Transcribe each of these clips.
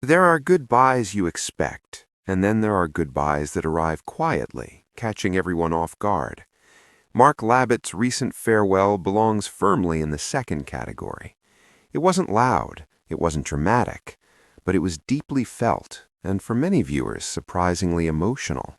There are goodbyes you expect, and then there are goodbyes that arrive quietly, catching everyone off guard. Mark Labbett's recent farewell belongs firmly in the second category. It wasn't loud, it wasn't dramatic, but it was deeply felt, and for many viewers, surprisingly emotional.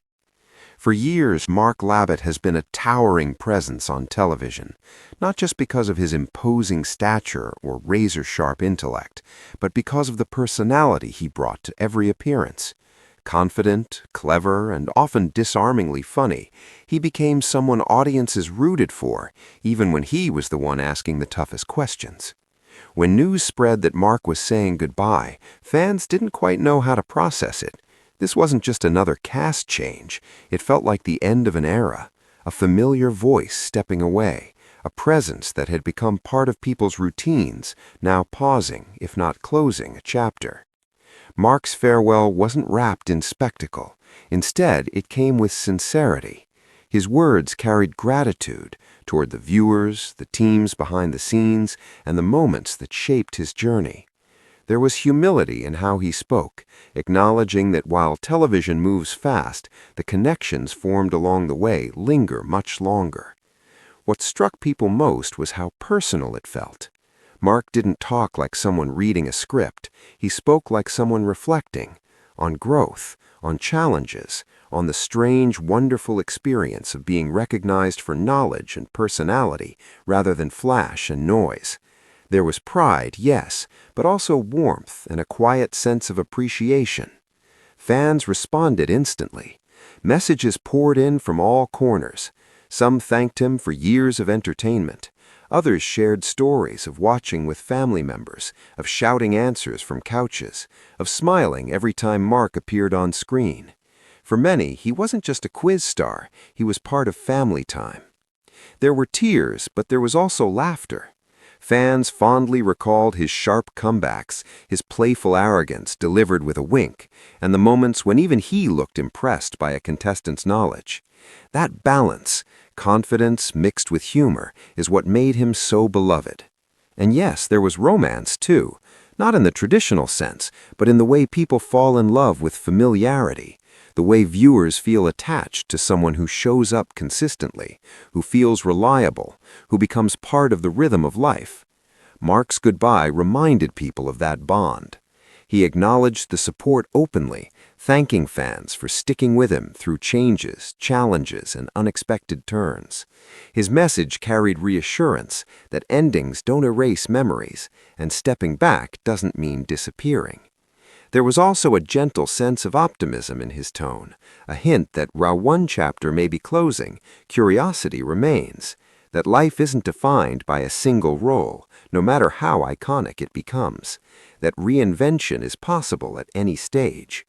For years, Mark Labbett has been a towering presence on television, not just because of his imposing stature or razor-sharp intellect, but because of the personality he brought to every appearance. Confident, clever, and often disarmingly funny, he became someone audiences rooted for, even when he was the one asking the toughest questions. When news spread that Mark was saying goodbye, fans didn't quite know how to process it. This wasn't just another cast change. It felt like the end of an era, a familiar voice stepping away, a presence that had become part of people's routines, now pausing, if not closing, a chapter. Mark's farewell wasn't wrapped in spectacle. Instead, it came with sincerity. His words carried gratitude toward the viewers, the teams behind the scenes, and the moments that shaped his journey. There was humility in how he spoke, acknowledging that while television moves fast, the connections formed along the way linger much longer. What struck people most was how personal it felt. Mark didn't talk like someone reading a script. He spoke like someone reflecting on growth, on challenges, on the strange, wonderful experience of being recognized for knowledge and personality rather than flash and noise. There was pride, yes, but also warmth and a quiet sense of appreciation. Fans responded instantly. Messages poured in from all corners. Some thanked him for years of entertainment. Others shared stories of watching with family members, of shouting answers from couches, of smiling every time Mark appeared on screen. For many, he wasn't just a quiz star, he was part of family time. There were tears, but there was also laughter. Fans fondly recalled his sharp comebacks, his playful arrogance delivered with a wink, and the moments when even he looked impressed by a contestant's knowledge. That balance, confidence mixed with humor, is what made him so beloved. And yes, there was romance too, not in the traditional sense, but in the way people fall in love with familiarity, the way viewers feel attached to someone who shows up consistently, who feels reliable, who becomes part of the rhythm of life. Mark's goodbye reminded people of that bond. He acknowledged the support openly, thanking fans for sticking with him through changes, challenges, and unexpected turns. His message carried reassurance that endings don't erase memories, and stepping back doesn't mean disappearing. There was also a gentle sense of optimism in his tone, a hint that while one chapter may be closing, curiosity remains, that life isn't defined by a single role, no matter how iconic it becomes, that reinvention is possible at any stage.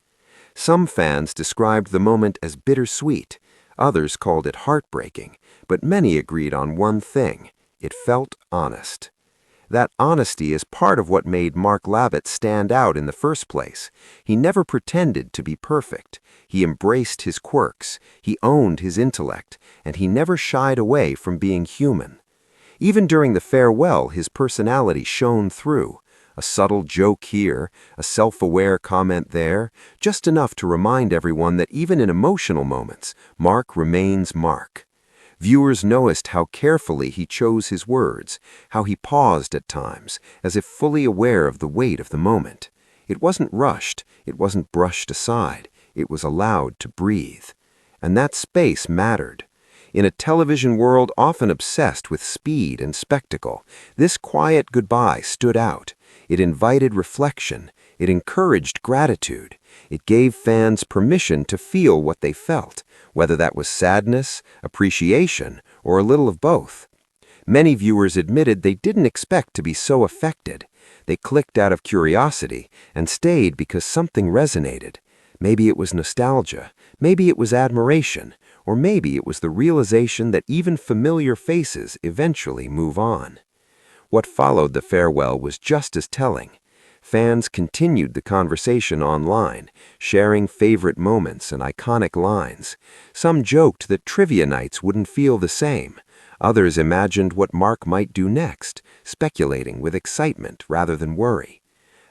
Some fans described the moment as bittersweet, others called it heartbreaking, but many agreed on one thing: it felt honest. That honesty is part of what made Mark Labbett stand out in the first place. He never pretended to be perfect. He embraced his quirks, he owned his intellect, and he never shied away from being human. Even during the farewell, his personality shone through. A subtle joke here, a self-aware comment there, just enough to remind everyone that even in emotional moments, Mark remains Mark. Viewers noticed how carefully he chose his words, how he paused at times, as if fully aware of the weight of the moment. It wasn't rushed, it wasn't brushed aside, it was allowed to breathe. And that space mattered. In a television world often obsessed with speed and spectacle, this quiet goodbye stood out. It invited reflection, it encouraged gratitude, it gave fans permission to feel what they felt, whether that was sadness, appreciation, or a little of both. Many viewers admitted they didn't expect to be so affected. They clicked out of curiosity and stayed because something resonated. Maybe it was nostalgia, maybe it was admiration, or maybe it was the realization that even familiar faces eventually move on. What followed the farewell was just as telling. Fans continued the conversation online, sharing favorite moments and iconic lines. Some joked that trivia nights wouldn't feel the same. Others imagined what Mark might do next, speculating with excitement rather than worry.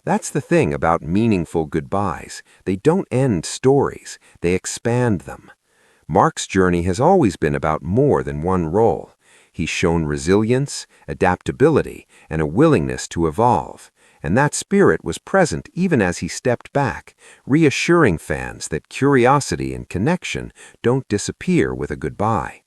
That's the thing about meaningful goodbyes. They don't end stories, they expand them. Mark's journey has always been about more than one role. He's shown resilience, adaptability, and a willingness to evolve. And that spirit was present even as he stepped back, reassuring fans that curiosity and connection don't disappear with a goodbye.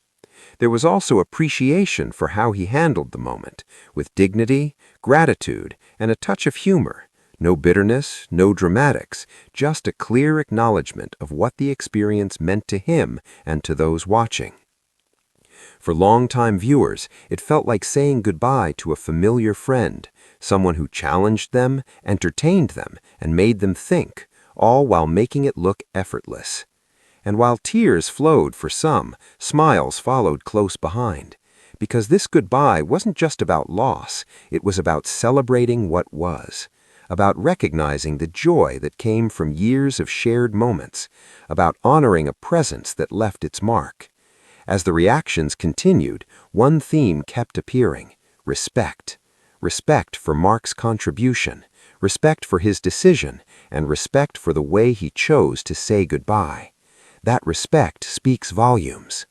There was also appreciation for how he handled the moment, with dignity, gratitude, and a touch of humor. No bitterness, no dramatics, just a clear acknowledgement of what the experience meant to him and to those watching. For longtime viewers, it felt like saying goodbye to a familiar friend, someone who challenged them, entertained them, and made them think, all while making it look effortless. And while tears flowed for some, smiles followed close behind. Because this goodbye wasn't just about loss, it was about celebrating what was. About recognizing the joy that came from years of shared moments, about honoring a presence that left its mark. As the reactions continued, one theme kept appearing: respect. Respect for Mark's contribution, respect for his decision, and respect for the way he chose to say goodbye. That respect speaks volumes.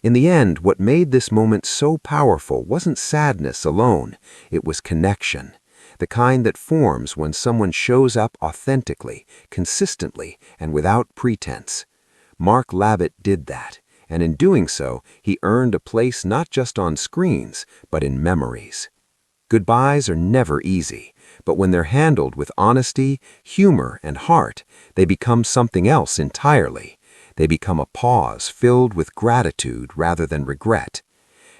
In the end, what made this moment so powerful wasn't sadness alone, it was connection. The kind that forms when someone shows up authentically, consistently, and without pretense. Mark Labbett did that, and in doing so, he earned a place not just on screens, but in memories. Goodbyes are never easy, but when they're handled with honesty, humor, and heart, they become something else entirely. They become a pause filled with gratitude rather than regret.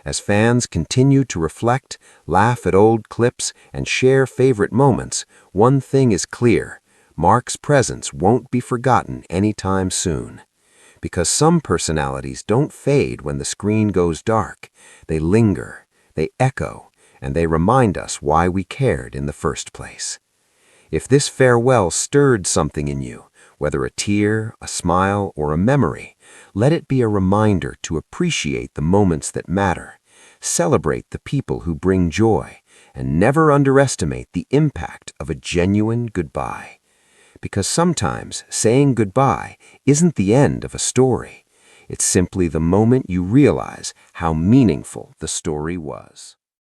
As fans continue to reflect, laugh at old clips, and share favorite moments, one thing is clear: Mark's presence won't be forgotten anytime soon. Because some personalities don't fade when the screen goes dark. They linger, they echo, and they remind us why we cared in the first place. If this farewell stirred something in you, whether a tear, a smile, or a memory, let it be a reminder to appreciate the moments that matter, celebrate the people who bring joy, and never underestimate the impact of a genuine goodbye. Because sometimes saying goodbye isn't the end of a story. It's simply the moment you realize how meaningful the story was.